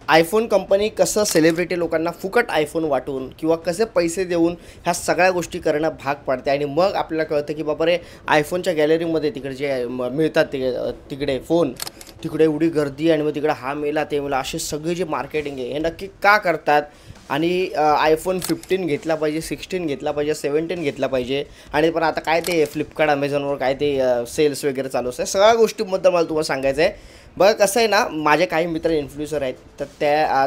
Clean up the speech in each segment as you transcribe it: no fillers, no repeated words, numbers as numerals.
IPhone company कसं celebrity लोकांना फुकट आयफोन वाटून किंवा कसे पैसे देऊन ह्या सगळ्या गोष्टी करणं भाग पडते आणि मग आपल्याला कळतं की बाबा रे आयफोनच्या गॅलरीमध्ये तिकडे जे मिळतात तिकडे फोन तिकडे एवढी गर्दी आणि मग तिकडे हा मेला ते मेला अशी सगळी जी मार्केटिंग आहे हे नक्की का करतात आणि आयफोन 15 घेतला पाहिजे 16 घेतला पाहिजे 17 घेतला पाहिजे आणि पण आता काय ते फ्लिपकार्ट अमेझॉनवर काय ते सेल्स वगैरे चालू असते सगळ्या गोष्टींबद्दल मला तुम्हाला सांगायचं आहे। बघा कसं आहे ना माझे काही मित्र इन्फ्लुएन्सर आहेत तर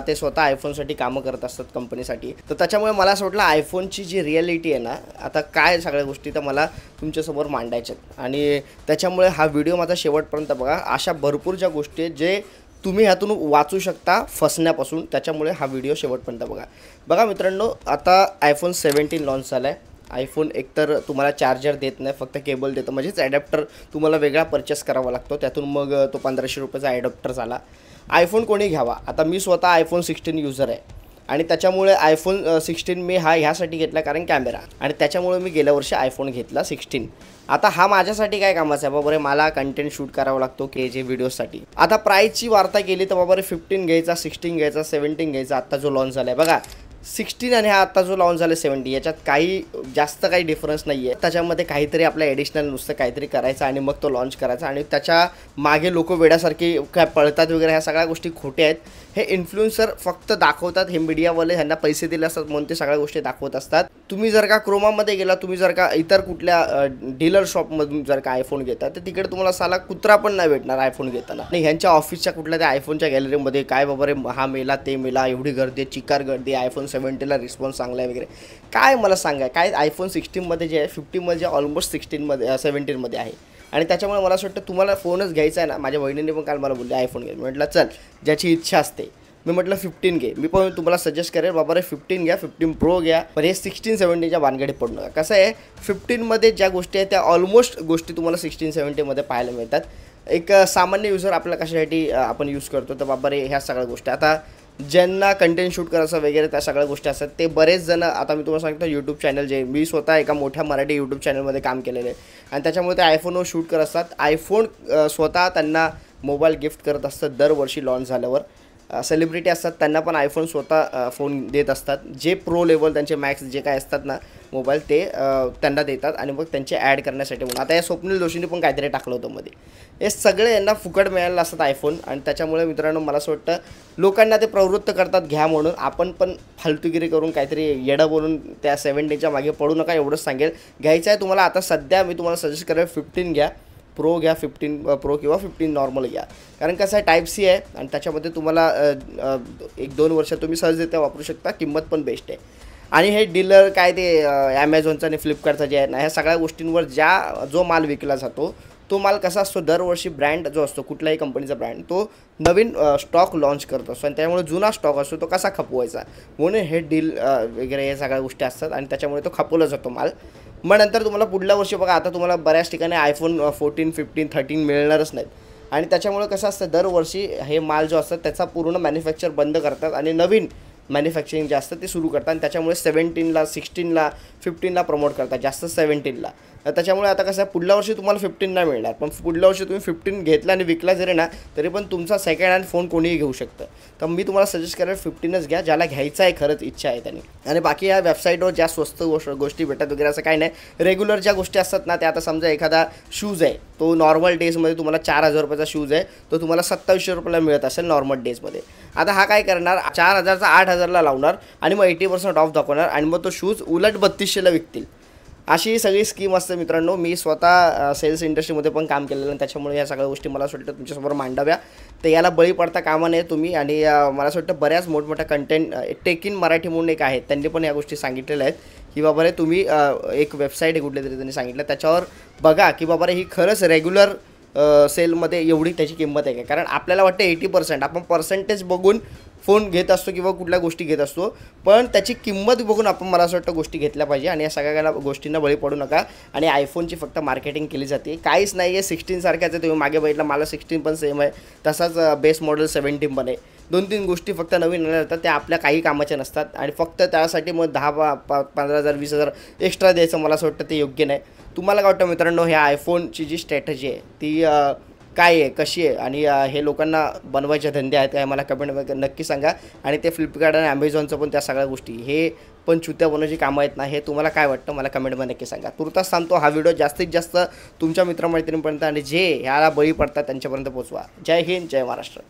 ते स्वतः आयफोनसाठी कामं करत असतात कंपनीसाठी तर त्याच्यामुळे मला असं वाटलं आयफोनची जी रिॲलिटी आहे ना आता काय सगळ्या गोष्टी तर मला तुमच्यासमोर मांडायच्यात आणि त्याच्यामुळे हा व्हिडिओ माझा शेवटपर्यंत बघा। अशा भरपूर ज्या गोष्टी आहेत जे तुम्ही ह्यातून वाचू शकता फसण्यापासून त्याच्यामुळे हा व्हिडिओ शेवटपर्यंत बघा मित्रांनो आता आयफोन 17 लॉन्च झाला आहे। आयफोन एकतर तुम्हाला चार्जर देत नाही फक्त केबल देतं म्हणजेच ॲडॅप्टर तुम्हाला वेगळा परचेस करावा लागतो त्यातून मग तो 1500 रुपयाचा ॲडॅप्टर झाला। आयफोन कोणी घ्यावा आता मी स्वतः आयफोन 16 यूजर आहे आणि त्याच्यामुळे आयफोन 16 मी ह्यासाठी घेतला कारण कॅमेरा आणि त्याच्यामुळे मी गेल्या वर्षी आयफोन घेतला 16। आता हा माझ्यासाठी काय कामाचा आहे बाबा रे मला कंटेंट शूट करावा लागतो की जे व्हिडिओसाठी। आता प्राईसची वार्ता केली तर बाबा रे 15 घ्यायचा 16 घ्यायचा 17 घ्यायचा आत्ता जो लॉन्च झाला आहे बघा 16 आणि हा आत्ता जो लॉन्च झाला 70 याच्यात काही जास्त काही डिफरन्स नाही आहे। त्याच्यामध्ये काहीतरी आपलं ॲडिशनल नुसतं काहीतरी करायचं आणि मग तो लॉन्च करायचा आणि त्याच्या मागे लोक वेड्यासारखे काय पळतात वगैरे ह्या सगळ्या गोष्टी खोट्या आहेत। हे इन्फ्लुएन्सर फक्त दाखवतात हे मीडियावाले ह्यांना पैसे दिले असतात म्हणून ते सगळ्या गोष्टी दाखवत असतात। तुम्ही जर का क्रोमामध्ये गेला तुम्ही जर का इतर कुठल्या डीलर शॉपमधून जर का आयफोन घेता तर तिकडे तुम्हाला साला कुत्रा पण नाही भेटणार आयफोन घेताना आणि ह्यांच्या ऑफिसच्या कुठल्या त्या आयफोनच्या गॅलरीमध्ये काय बाबा रे हा मेला ते मेला एवढी गर्दी चिकार गर्दी आयफोन 17ला रिस्पॉन्स चांगला आहे वगैरे काय मला सांगा काय आयफोन 16मध्ये जे आहे 50मध्ये ऑलमोस्ट 16मध्ये 17मध्ये आहे आणि त्याच्यामुळे मला असं वाटतं तुम्हाला फोनच घ्यायचा आहे ना। माझ्या बहिणीने पण काल मला बोलले आयफोन घे म्हटलं चल ज्याची इच्छा असते मी म्हटलं 15 घे मी पण तुम्हाला सजेस्ट करेल बाबा रे 15 घ्या 15 प्रो घ्या पण हे 16 17च्या भानगडीत पडू नका। कसं आहे 15मध्ये ज्या गोष्टी आहेत त्या ऑलमोस्ट गोष्टी तुम्हाला 16 17मध्ये पाहायला मिळतात। एक सामान्य युजर आपल्याला कशासाठी आपण यूज करतो तर बाबा रे ह्या सगळ्या गोष्टी आता ज्यांना कंटेंट शूट करायचं वगैरे त्या सगळ्या गोष्टी असतात ते बरेच जण आता मी तुम्हाला सांगतो यूट्यूब चॅनल जे मी स्वतः एका मोठ्या मराठी यूट्यूब चॅनलमध्ये काम केलेलं आहे आणि त्याच्यामुळे ते आयफोनवर शूट करत असतात। आयफोन स्वतः त्यांना मोबाईल गिफ्ट करत असतात दरवर्षी लॉन्च झाल्यावर। सेलिब्रिटी असतात त्यांना पण आयफोन स्वतः फोन देत असतात जे प्रो लेवल त्यांचे मॅक्स जे काय असतात ना मोबाईल ते त्यांना देतात आणि मग त्यांचे ॲड करण्यासाठी म्हणून आता या स्वप्नील जोशीने पण काहीतरी टाकलं होतं मध्ये हे सगळे यांना फुकट मिळालेलं असतात आयफोन आणि त्याच्यामुळे मित्रांनो मला असं वाटतं लोकांना ते प्रवृत्त करतात घ्या म्हणून आपण पण फालतूगिरी करून काहीतरी येडं बोलून त्या 70च्या मागे पडू नका एवढंच सांगेल। घ्यायचं आहे तुम्हाला आता सध्या मी तुम्हाला सजेस्ट करेल 15 घ्या प्रो घ्या 15 प्रो किंवा 15 नॉर्मल घ्या कारण कसं आहे टाईप सी आहे आणि त्याच्यामध्ये तुम्हाला 1-2 वर्ष तुम्ही सहजरित्या वापरू शकता किंमत पण बेस्ट आहे। आणि हे डीलर काय ते ॲमेझॉनचं आणि फ्लिपकार्टचं जे आहे ना ह्या सगळ्या गोष्टींवर जो माल विकला जातो तो माल कसा असतो दरवर्षी ब्रँड जो असतो कुठल्याही कंपनीचा ब्रँड तो नवीन स्टॉक लॉन्च करत असतो आणि त्यामुळे जुना स्टॉक असतो तो कसा खपवायचा म्हणून हे डील वगैरे हे सगळ्या गोष्टी असतात आणि त्याच्यामुळे तो खपवला जातो माल। मग नंतर तुम्हाला पुढल्या वर्षी बघा आता तुम्हाला बऱ्याच ठिकाणी आयफोन 14 15 13 मिळणारच नाहीत आणि त्याच्यामुळे कसं असतं दरवर्षी हे माल जो असतात त्याचा पूर्ण मॅन्युफॅक्चर बंद करतात आणि नवीन मॅन्युफॅक्चरिंग जे असतं ते सुरू करतात आणि त्याच्यामुळे 17ला 16ला 15ला प्रमोट करतात जास्त 17ला। त्याच्यामुळे आता कसं आहे पुढल्या वर्षी तुम्हाला 15 नाही मिळणार पण पुढल्या वर्षी तुम्ही 15 घेतला आणि विकला जरी ना तरी पण तुमचा सेकंड हँड फोन कोणीही घेऊ शकतं। तर मी तुम्हाला सजेस्ट करेल 15च घ्या ज्याला घ्यायचा आहे खरंच इच्छा आहे त्यांनी। आणि बाकी या वेबसाईटवर ज्या स्वस्त गोष्टी भेटतात वगैरे असं काही नाही। रेग्युलर ज्या गोष्टी असतात ना त्या आता समजा एखादा शूज आहे तो नॉर्मल डेजमध्ये तुम्हाला 4000 रुपयाचा शूज आहे तो तुम्हाला 2700 रुपयाला मिळत असेल नॉर्मल डेजमध्ये। आता हा काय करणार 4000चा 8000ला लावणार आणि मग 80% ऑफ दाखवणार आणि मग तो शूज उलट 3200ला विकतील। अशी सगळी स्कीम असते मित्रांनो। मी स्वतः सेल्स इंडस्ट्रीमध्ये पण काम केलेलं आणि त्याच्यामुळे या सगळ्या गोष्टी मला असं वाटतं तुमच्यासमोर मांडाव्या तर याला बळी पडता कामा नये तुम्ही। आणि मला असं वाटतं बऱ्याच मोठमोठ्या कंटेंट टेक इन मराठी म्हणून एक आहेत त्यांनी पण या गोष्टी सांगितलेल्या आहेत की बाबा रे तुम्ही एक वेबसाईट आहे कुठल्या तरी त्यांनी सांगितलं त्याच्यावर बघा की बाबा रे ही खरंच रेग्युलर सेलमध्ये एवढी त्याची किंमत आहे का कारण आपल्याला वाटतं 80% आपण पर्सेंटेज बघून फोन घेत असतो किंवा कुठल्या गोष्टी घेत असतो पण त्याची किंमत बघून आपण मला असं वाटतं गोष्टी घेतल्या पाहिजे आणि या सगळ्या गोष्टींना बळी पडू नका। आणि आयफोनची फक्त मार्केटिंग केली जाते काहीच नाही आहे 16 सारख्याच आहे तुम्ही मागे बघितलं मला 16 पण सेम आहे तसाच बेस मॉडेल 17 पण आहे 2-3 गोष्टी फक्त नवीन आल्या जातात त्या आपल्या काही कामाच्या नसतात आणि फक्त त्यासाठी मग 10-15,000 20,000 एक्स्ट्रा द्यायचं मला असं वाटतं ते योग्य नाही। तुम्हाला काय वाटतं मित्रांनो ह्या आयफोनची जी स्ट्रॅटेजी आहे ती काय आहे, कशी आहे आणि हे लोकांना बनवायचे धंदे आहेत काय मला कमेंटमध्ये नक्की सांगा. आणि ते फ्लिपकार्ट आणि ॲमेझॉनचं पण त्या सगळ्या गोष्टी हे पण चुत्या बनवायची कामं आहेत ना, हे तुम्हाला काय वाटतं मला कमेंटमध्ये नक्की सांगा. तुर्तास सांगतो हा व्हिडिओ जास्तीत जास्त तुमच्या मित्रमैत्रिणींपर्यंत आणि जे ह्याला बळी पडतात त्यांच्यापर्यंत पोहोचवा. जय हिंद, जय महाराष्ट्र.